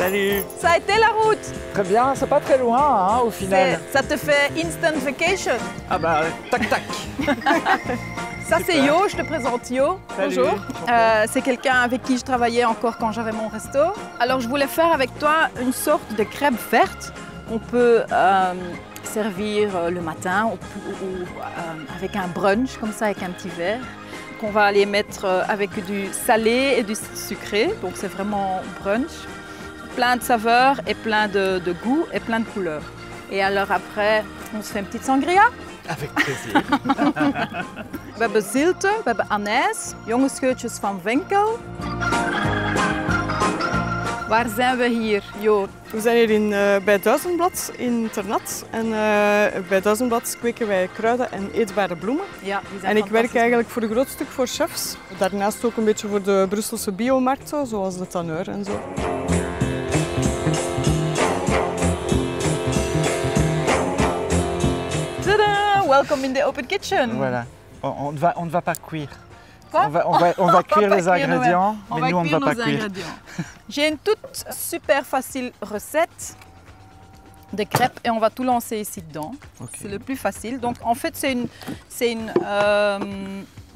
Salut. Ça a été la route. Très bien, c'est pas très loin hein, au final. Ça te fait instant vacation. Ah bah, tac tac. Ça c'est Yo, je te présente Yo. Salut. Bonjour. C'est quelqu'un avec qui je travaillais encore quand j'avais mon resto. Alors je voulais faire avec toi une sorte de crêpe verte. On peut servir le matin ou avec un brunch, comme ça avec un petit verre. On va les mettre avec du salé et du sucré, donc c'est vraiment brunch. Plein de saveurs et plein de goûts et plein de couleurs. Et alors après, on se fait une petite sangria. Avec plaisir. We hebben zilte, we hebben anijs, jonge scheutjes van winkel. Waar zijn we hier, Jo? We zijn hier bij Duizendblad in Ternat. En bij Duizendblad kweken wij kruiden en eetbare bloemen. Ja, die zijn en ik werk fantastisch. eigenlijk voor een groot stuk voor chefs. Daarnaast ook een beetje voor de Brusselse biomarkten, zoals de Tanneur en zo. Tada! Welcome in the open kitchen. Voilà. On ne va pas cuire. Quoi? On va cuire pas les cuire ingrédients, nous-mêmes. mais nous on ne va pas nos cuire. ingrédients. J'ai une toute super facile recette de crêpes et on va tout lancer ici dedans. Okay. C'est le plus facile. Donc en fait c'est une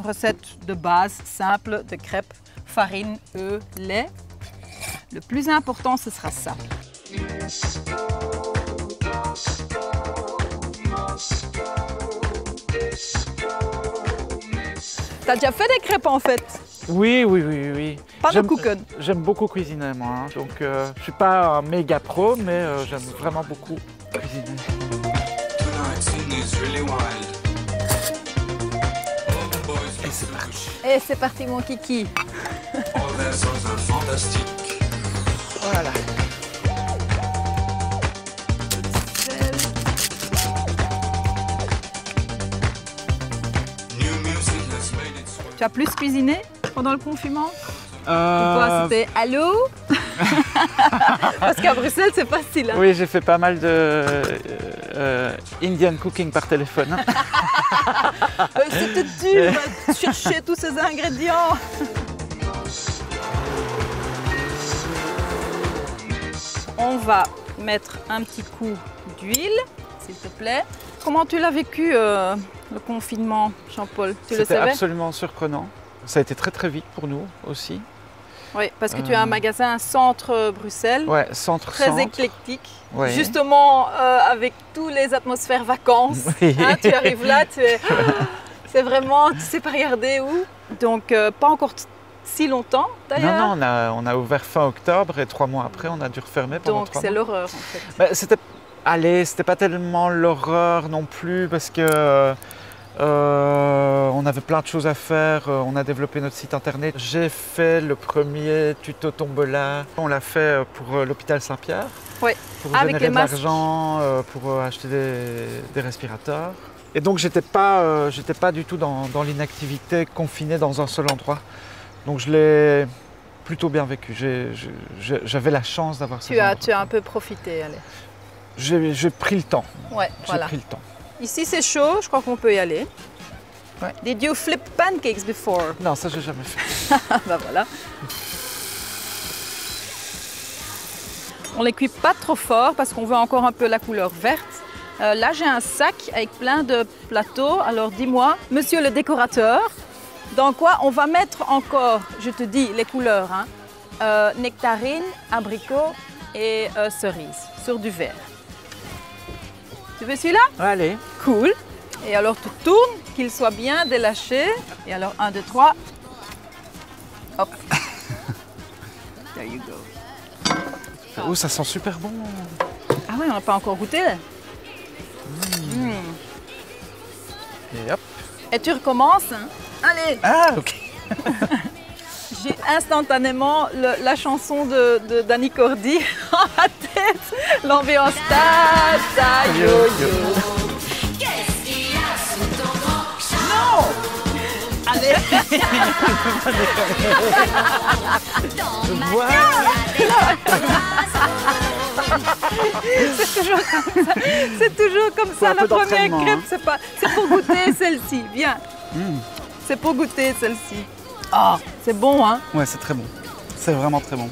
recette de base simple de crêpes, farine, œufs, lait. Le plus important ce sera ça. T'as déjà fait des crêpes en fait? Oui. Pas de cooking. J'aime beaucoup cuisiner moi, hein. Donc je suis pas un méga pro, mais j'aime vraiment beaucoup cuisiner. Et c'est parti. Et c'est parti mon kiki. Voilà. Tu as plus cuisiné pendant le confinement? Ou quoi, c'était allô? Parce qu'à Bruxelles, c'est facile. Hein? Oui, j'ai fait pas mal de Indian cooking par téléphone. C'était dur de chercher tous ces ingrédients. On va mettre un petit coup d'huile, s'il te plaît. Comment tu l'as vécu le confinement, Jean-Paul? Tu le C'était savais? absolument surprenant. Ça a été très vite pour nous aussi. Oui, parce que tu as un magasin centre Bruxelles. Ouais, centre. Très éclectique, Ouais. justement avec toutes les atmosphères vacances. Oui. Hein, tu arrives là, c'est vraiment, tu sais pas regarder où. Donc pas encore si longtemps d'ailleurs. Non, on a ouvert fin octobre et 3 mois après, on a dû refermer pendant Donc 3 c'est mois. l'horreur en fait. Bah, c'était pas tellement l'horreur non plus parce que on avait plein de choses à faire. On a développé notre site internet. J'ai fait le premier tuto Tombola. On l'a fait pour l'hôpital Saint-Pierre. Oui, Pour avec générer les de masques. l'argent, pour acheter des respirateurs. Et donc j'étais pas du tout dans l'inactivité, confiné dans un seul endroit. Donc je l'ai plutôt bien vécu. J'avais la chance d'avoir ce genre. Tu as un peu profité, allez. J'ai pris le temps. Ouais, J'ai voilà. pris le temps. Ici c'est chaud, je crois qu'on peut y aller. Ouais. Did you flip pancakes before? Non, ça j'ai jamais fait. Bah voilà. On les cuit pas trop fort parce qu'on veut encore un peu la couleur verte. Là j'ai un sac avec plein de plateaux. Alors dis-moi, monsieur le décorateur, dans quoi on va mettre encore, je te dis les couleurs, hein, nectarine, abricot et cerise sur du vert. Tu veux celui-là? Allez. Cool. Et alors tu tournes, qu'il soit bien délaché. Et alors 1, 2, 3. Hop. There you go. Oh, ça sent super bon. Ah oui, on n'a pas encore goûté. Et hop. Et tu recommences. Hein? Allez. Ah, ok. J'ai instantanément la chanson d'Annie Cordy en ma tête. L'ambiance ta ta yo yo. Qu'est-ce qu'il y a sous ton manche? Non. Allez. Dans ma Voilà. C'est toujours comme ça. un La peu première d'entraînement, crêpe, hein. c'est pour goûter celle-ci. Viens. C'est pour goûter celle-ci. Ah, c'est bon, hein? Ouais, c'est très bon. C'est vraiment très bon.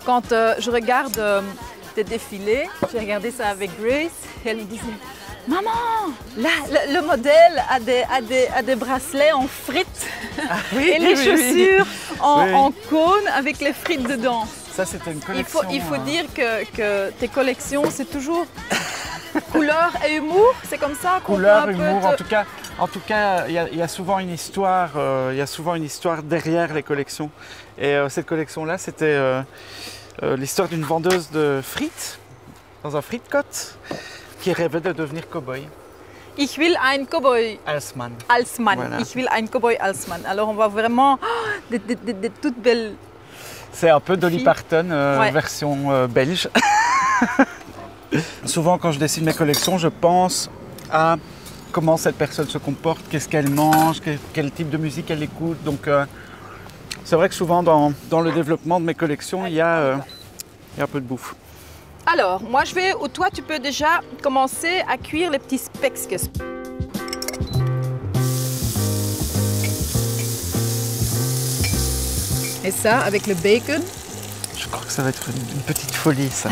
Quand je regarde tes défilés, j'ai regardé ça avec Grace, et elle me disait « Maman, là, le modèle a des bracelets en frites et les chaussures en cône avec les frites dedans. » Ça, c'était une collection. Il faut dire que tes collections, c'est toujours couleur et humour, c'est comme ça qu'on Couleur, peut un peu humour, en tout cas, il y a souvent une histoire, derrière les collections. Et cette collection-là, c'était l'histoire d'une vendeuse de frites dans un frites-cote qui rêvait de devenir cow-boy. Ich will ein Cowboy Als Mann. als Mann. Voilà. Ich will ein Cowboy als Mann. Alors on voit vraiment des toutes belles. C'est un peu Dolly Fille. Parton, Ouais. version belge. Souvent, quand je dessine mes collections, je pense à comment cette personne se comporte, qu'est-ce qu'elle mange, quel type de musique elle écoute. Donc, c'est vrai que souvent, dans le développement de mes collections, il y a un peu de bouffe. Alors, moi je vais, ou toi tu peux déjà commencer à cuire les petits spekjes. Et ça, avec le bacon. Je crois que ça va être une petite folie, ça.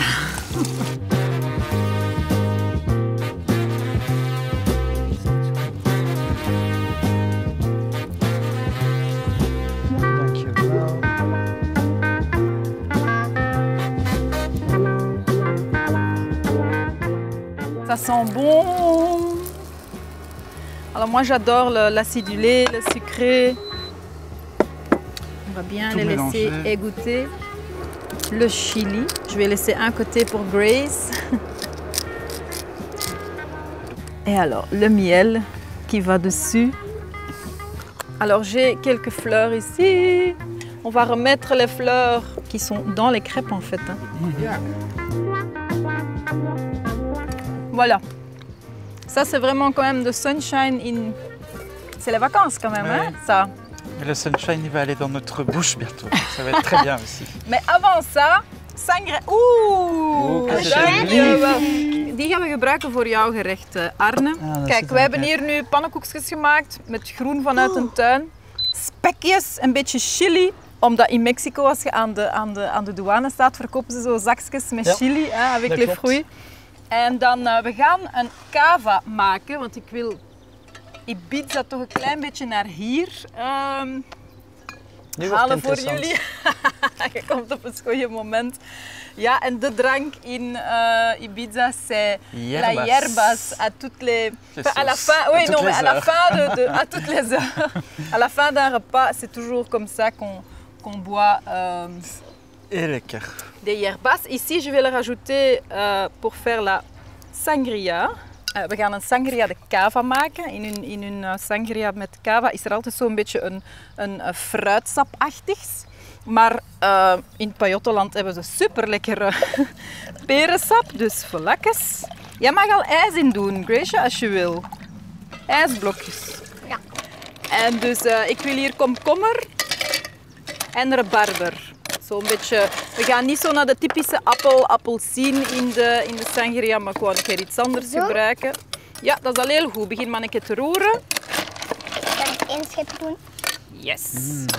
Ça sent bon. Alors moi j'adore l'acidulé, le sucré. On va bien Tout les laisser mélanger. égoutter. Le chili, je vais laisser un côté pour Grace. Et alors le miel qui va dessus. Alors j'ai quelques fleurs ici. On va remettre les fleurs qui sont dans les crêpes en fait. Hein. Voilà. Ça, c'est vraiment quand même de sunshine in... C'est les vacances quand même, Ouais. hein, ça. Et le sunshine, il va aller dans notre bouche bientôt. Ça va être très bien aussi. Mais avant ça, sangria... Oeh! kijk eens, Die gaan we gebruiken voor jouw gerecht, Arne. dat Kijk, zit we er hebben ook hier nu pannenkoekjes gemaakt met groen vanuit een tuin. Spekjes, een beetje chili. Omdat in Mexico, als je aan de douane staat, verkopen ze zo zakjes met Ja, chili, hè, avec dat les klopt. fruits. En dan, we gaan een cava maken, want ik wil Ibiza toch een klein beetje naar hier Nu wordt halen het voor interessant. jullie. Je komt op een goede moment. Ja, en de drank in Ibiza, c'est la Hierbas. hierbas à toutes les... Les Enfin, à la sauces. fin, oui, À toutes non, mais les à la heures. fin à toutes les heures. À la fin d'un repas, c'est toujours comme ça qu'on boit Et lekker. des hierbas. Ici, je vais le rajouter pour faire la sangria. We gaan een sangria de cava maken. In hun sangria met cava is er altijd zo'n beetje een fruitsapachtigs. Maar in het Pajottenland hebben ze super lekkere perensap, dus vlakjes. Jij mag al ijs in doen, Gracia, als je wil. IJsblokjes. Ja. En dus ik wil hier komkommer en rabarber. Zo'n beetje, we gaan niet zo naar de typische appelsien in de sangria, maar gewoon een keer iets anders Zo? gebruiken. Ja, dat is al heel goed. Begin maar een keer te roeren. Kan ik 1 schep doen? Yes.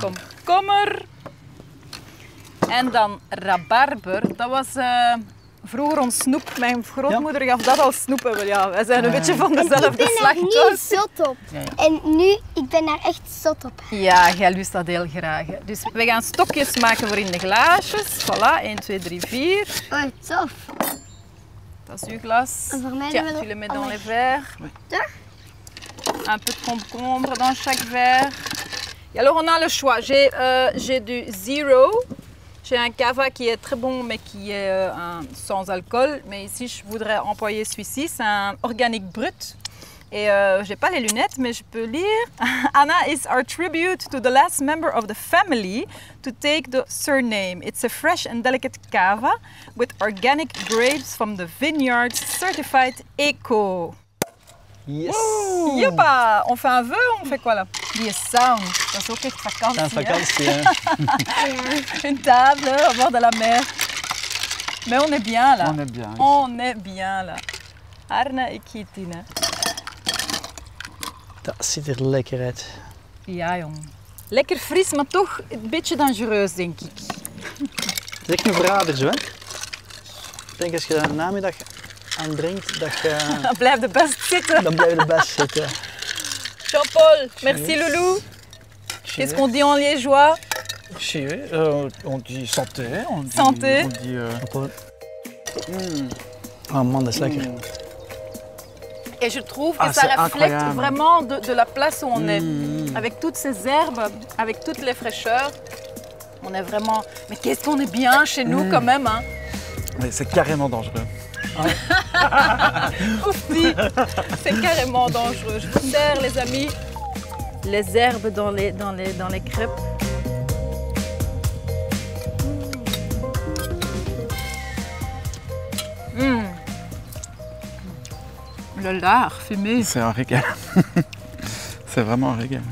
Komkommer. En dan rabarber. Dat was vroeger ons snoep. Mijn grootmoeder gaf dat als snoep. Ja, wij zijn een beetje van Ik dezelfde ben slag daar niet thuis. zot op. Ja, ja. En nu, ik ben daar echt zot op. Ja, jij lust dat heel graag. Hè. Dus we gaan stokjes maken voor in de glaasjes. Voilà, 1, 2, 3, 4. Oh, tof. Dat is uw glas. En voor mij Tiens, doen we tu le mets dat- dans oh, les verres. Daar? Un peu de concombre dans chaque verre. Et alors on a le choix. J'ai du zero. J'ai un cava qui est très bon mais qui est sans alcool. Mais ici je voudrais employer celui-ci. C'est un organique brut. Et j'ai pas les lunettes mais je peux lire. Anna is our tribute to the last member of the family to take the surname. It's a fresh and delicate cava with organic grapes from the vineyards certified eco. Yes! Yuppa! On fait un vœu ou on fait quoi là? Die sound. Dat is ook echt vakantie. Aan hè? vakantie, hè? Une table au bord de la mer. Mais on est bien là. On est bien. On est bien là. Arne et Kitine. Dat ziet er lekker uit. Ja jong. Lekker fris, maar toch een beetje dangereus denk ik. Het is echt een verrader zo, hè? Ik denk als je daar een namiddag aan drinkt, dat je, Dan blijft de best zitten. dan blijf je de best zitten. Jean-Paul, merci loulou. Qu'est-ce qu'on dit en liégeois? Cheers, on dit santé. On dit, Santé. On dit, Oh man, dat is lekker. Et je trouve que Ah, ça c'est reflète incroyable. vraiment de la place où on est. Avec toutes ces herbes, avec toutes les fraîcheurs. On est vraiment... Mais qu'est-ce qu'on est bien chez nous quand même, hein? mais c'est carrément dangereux. Aussi, c'est carrément dangereux. Je vous sers, les amis, les herbes dans les crêpes. Le lard fumé. C'est un régal. C'est vraiment un régal.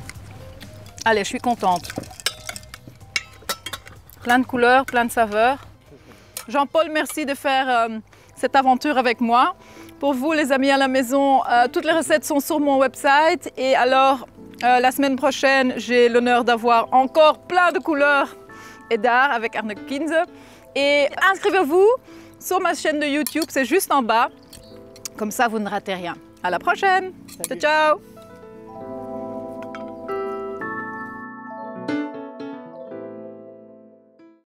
Allez, je suis contente. Plein de couleurs, plein de saveurs. Jean-Paul, merci de faire cette aventure avec moi. Pour vous, les amis à la maison, toutes les recettes sont sur mon website. Et alors, la semaine prochaine, j'ai l'honneur d'avoir encore plein de couleurs et d'art avec Arne Kinze. Et inscrivez-vous sur ma chaîne de YouTube, c'est juste en bas. Comme ça, vous ne ratez rien. À la prochaine. Ciao, ciao.